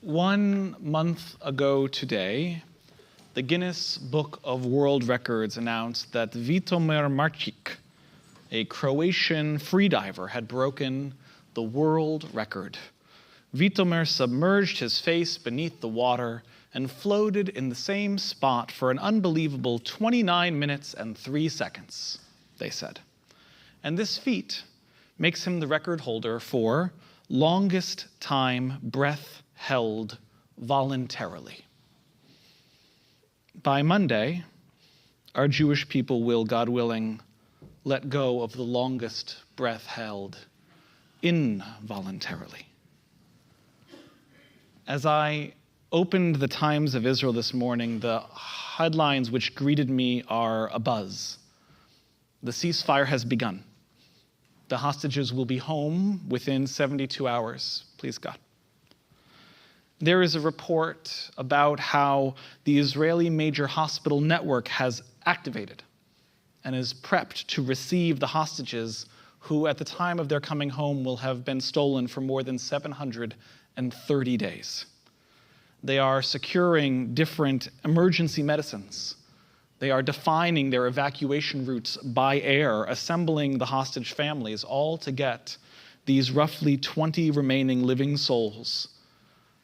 1 month ago today, the Guinness Book of World Records announced that Vitomir Marčić, a Croatian freediver, had broken the world record. Vitomir submerged his face beneath the water and floated in the same spot for an unbelievable 29 minutes and 3 seconds, they said. And this feat makes him the record holder for longest time breath held voluntarily. By Monday, our Jewish people will, God willing, let go of the longest breath held involuntarily. As I opened the Times of Israel this morning, the headlines which greeted me are abuzz. The ceasefire has begun. The hostages will be home within 72 hours, please God. There is a report about how the Israeli major hospital network has activated and is prepped to receive the hostages who at the time of their coming home will have been stolen for more than 730 days. They are securing different emergency medicines. They are defining their evacuation routes by air, assembling the hostage families, all to get these roughly 20 remaining living souls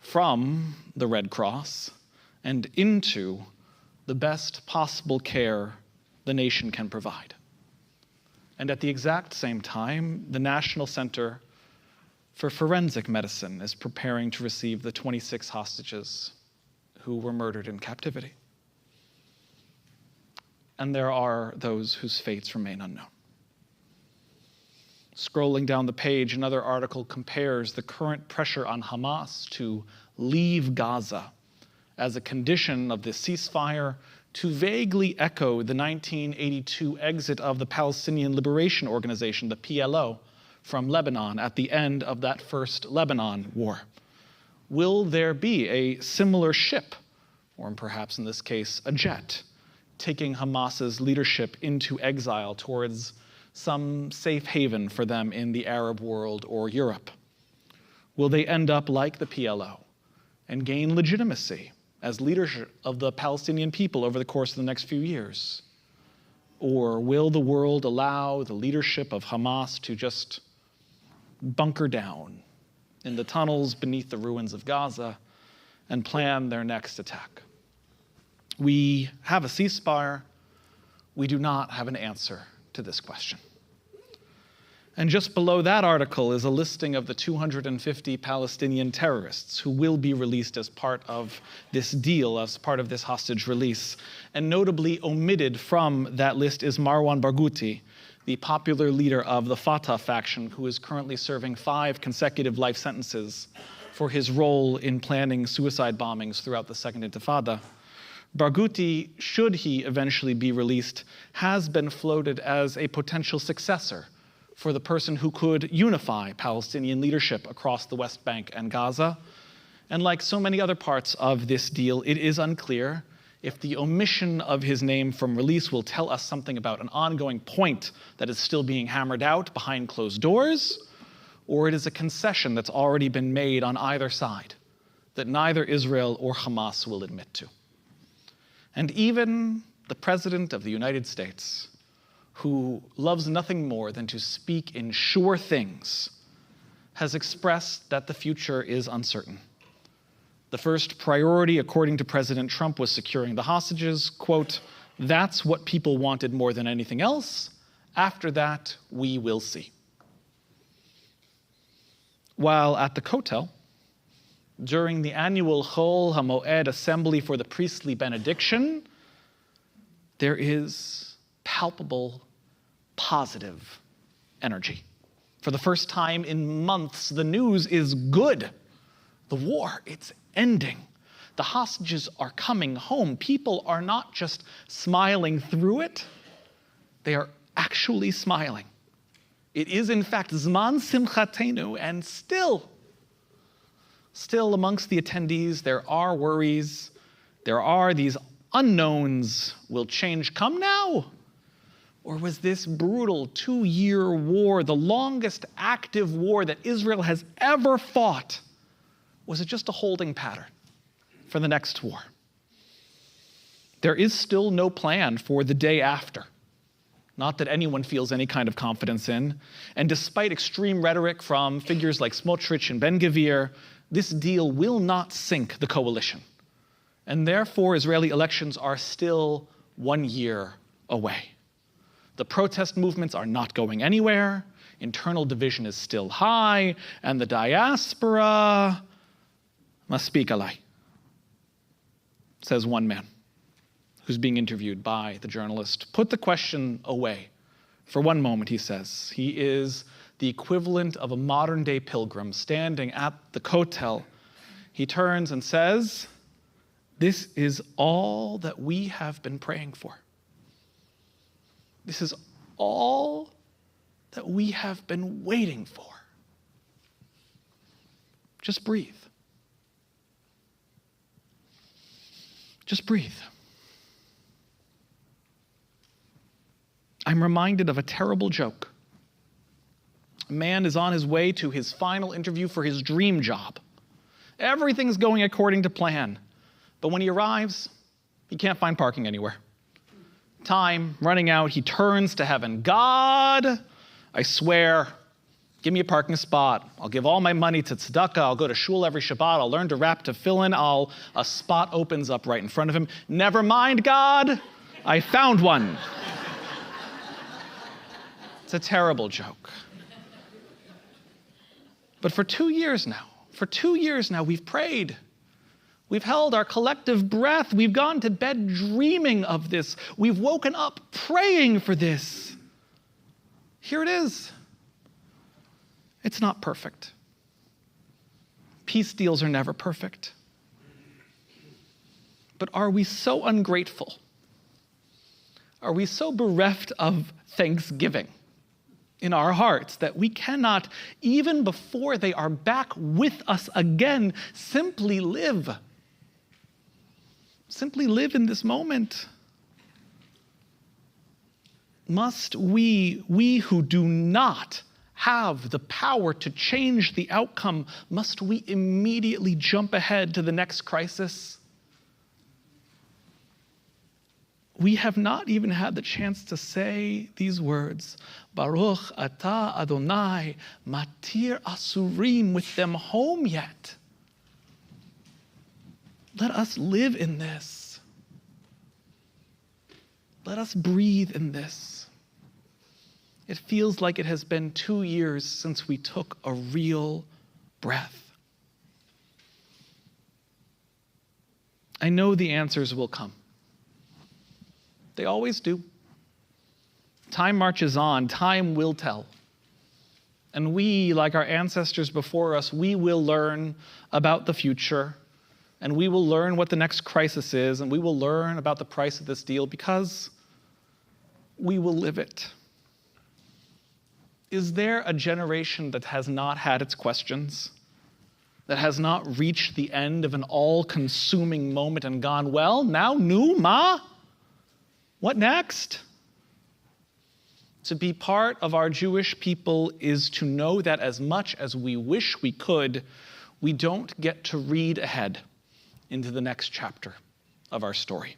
from the Red Cross and into the best possible care the nation can provide. And at the exact same time, the National Center for Forensic Medicine is preparing to receive the 26 hostages who were murdered in captivity. And there are those whose fates remain unknown. Scrolling down the page, another article compares the current pressure on Hamas to leave Gaza as a condition of the ceasefire to vaguely echo the 1982 exit of the Palestinian Liberation Organization, the PLO, from Lebanon at the end of that first Lebanon war. Will there be a similar ship, or perhaps in this case, a jet, taking Hamas's leadership into exile towards some safe haven for them in the Arab world or Europe? Will they end up like the PLO and gain legitimacy as leadership of the Palestinian people over the course of the next few years? Or will the world allow the leadership of Hamas to just bunker down in the tunnels beneath the ruins of Gaza and plan their next attack? We have a ceasefire. We do not have an answer to this question. And just below that article is a listing of the 250 Palestinian terrorists who will be released as part of this deal, as part of this hostage release. And notably omitted from that list is Marwan Barghouti, the popular leader of the Fatah faction, who is currently serving 5 consecutive life sentences for his role in planning suicide bombings throughout the Second Intifada. Barghouti, should he eventually be released, has been floated as a potential successor for the person who could unify Palestinian leadership across the West Bank and Gaza. And like so many other parts of this deal, it is unclear if the omission of his name from release will tell us something about an ongoing point that is still being hammered out behind closed doors, or it is a concession that's already been made on either side that neither Israel or Hamas will admit to. And even the President of the United States, who loves nothing more than to speak in sure things, has expressed that the future is uncertain. The first priority, according to President Trump, was securing the hostages. Quote, "That's what people wanted more than anything else. After that, we will see." While at the Kotel, during the annual Chol HaMoed assembly for the priestly benediction, there is palpable, positive energy. For the first time in months, the news is good. The war, it's ending. The hostages are coming home. People are not just smiling through it, they are actually smiling. It is, in fact, Zman Simchatenu, and still amongst the attendees, there are worries. There are these unknowns. Will change come now? Or was this brutal 2-year war, the longest active war that Israel has ever fought, was it just a holding pattern for the next war? There is still no plan for the day after. Not that anyone feels any kind of confidence in. And despite extreme rhetoric from figures like Smotrich and Ben-Gvir, this deal will not sink the coalition. And therefore, Israeli elections are still 1 year away. The protest movements are not going anywhere. Internal division is still high. And the diaspora must speak alai, says one man who's being interviewed by the journalist. Put the question away for one moment, he says. He is the equivalent of a modern-day pilgrim standing at the Kotel. He turns and says, "This is all that we have been praying for. This is all that we have been waiting for." Just breathe. Just breathe. I'm reminded of a terrible joke. A man is on his way to his final interview for his dream job. Everything's going according to plan. But when he arrives, he can't find parking anywhere. Time running out, he turns to heaven. "God, I swear, give me a parking spot. I'll give all my money to tzedakah. I'll go to shul every Shabbat. I'll learn to rap tefillin. A spot opens up right in front of him. Never mind, God, I found one." It's a terrible joke. But for 2 years now, we've prayed. We've held our collective breath. We've gone to bed dreaming of this. We've woken up praying for this. Here it is. It's not perfect. Peace deals are never perfect. But are we so ungrateful? Are we so bereft of thanksgiving in our hearts that we cannot, even before they are back with us again, simply live? Simply live in this moment. Must we who do not have the power to change the outcome, must we immediately jump ahead to the next crisis? We have not even had the chance to say these words, Baruch Ata Adonai, Matir Asurim, with them home yet. Let us live in this. Let us breathe in this. It feels like it has been 2 years since we took a real breath. I know the answers will come. They always do. Time marches on. Time will tell. And we, like our ancestors before us, we will learn about the future. And we will learn what the next crisis is. And we will learn about the price of this deal because we will live it. Is there a generation that has not had its questions? That has not reached the end of an all-consuming moment and gone, well, now, nu, ma? What next? To be part of our Jewish people is to know that as much as we wish we could, we don't get to read ahead into the next chapter of our story.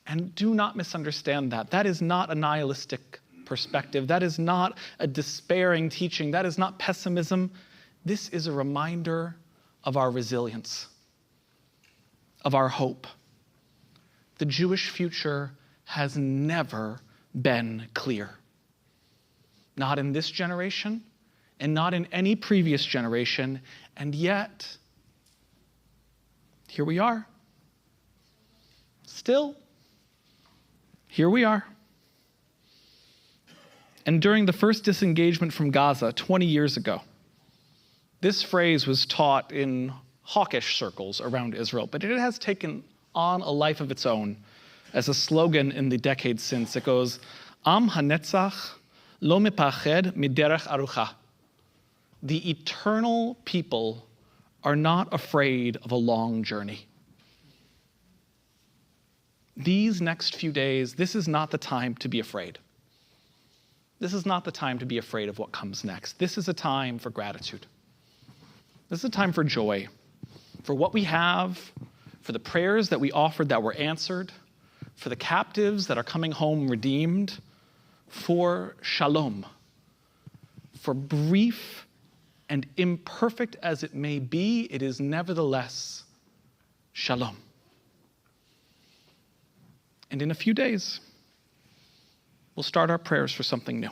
And do not misunderstand that. That is not a nihilistic perspective. That is not a despairing teaching. That is not pessimism. This is a reminder of our resilience, of our hope. The Jewish future has never been clear. Not in this generation, and not in any previous generation, and yet, here we are. Still, here we are. And during the first disengagement from Gaza 20 years ago, this phrase was taught in hawkish circles around Israel, but it has taken on a life of its own as a slogan in the decades since. It goes, Am hanetzach lo mepached miderech arucha. The eternal people are not afraid of a long journey. These next few days, this is not the time to be afraid. This is not the time to be afraid of what comes next. This is a time for gratitude. This is a time for joy, for what we have, for the prayers that we offered that were answered, for the captives that are coming home redeemed, for shalom, for brief and imperfect as it may be, it is nevertheless shalom. And in a few days, we'll start our prayers for something new.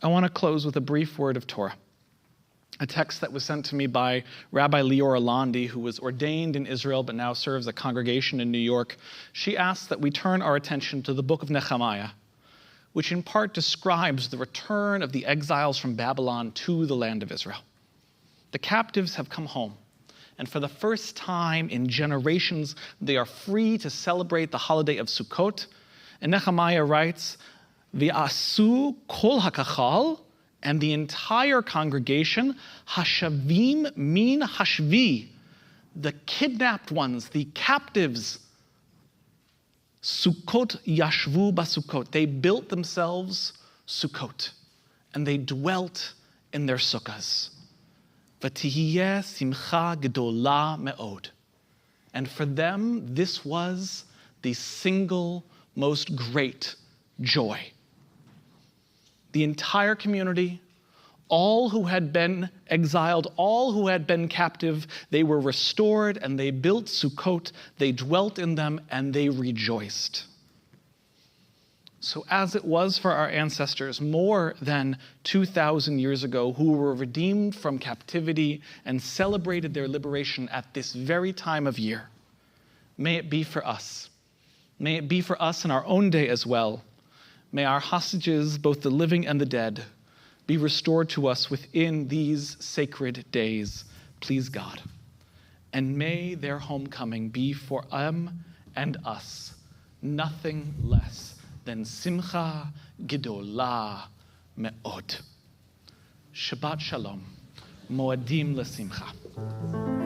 I want to close with a brief word of Torah, a text that was sent to me by Rabbi Lior Alandi, who was ordained in Israel but now serves a congregation in New York. She asks that we turn our attention to the book of Nehemiah, which in part describes the return of the exiles from Babylon to the land of Israel. The captives have come home, and for the first time in generations, they are free to celebrate the holiday of Sukkot. And Nehemiah writes, V'asu kol hakachal, and the entire congregation, hashavim min hashvi, the kidnapped ones, the captives, Sukkot yashvu basukot. They built themselves Sukkot, and they dwelt in their sukkahs. V'tihiyeh simcha gedola me'od. And for them, this was the single most great joy. The entire community, all who had been exiled, all who had been captive, they were restored and they built Sukkot, they dwelt in them and they rejoiced. So as it was for our ancestors more than 2,000 years ago, who were redeemed from captivity and celebrated their liberation at this very time of year, may it be for us. May it be for us in our own day as well. May our hostages, both the living and the dead, be restored to us within these sacred days, please God. And may their homecoming be for them and us nothing less than simcha gedola me'od. Shabbat shalom. Moadim lesimcha.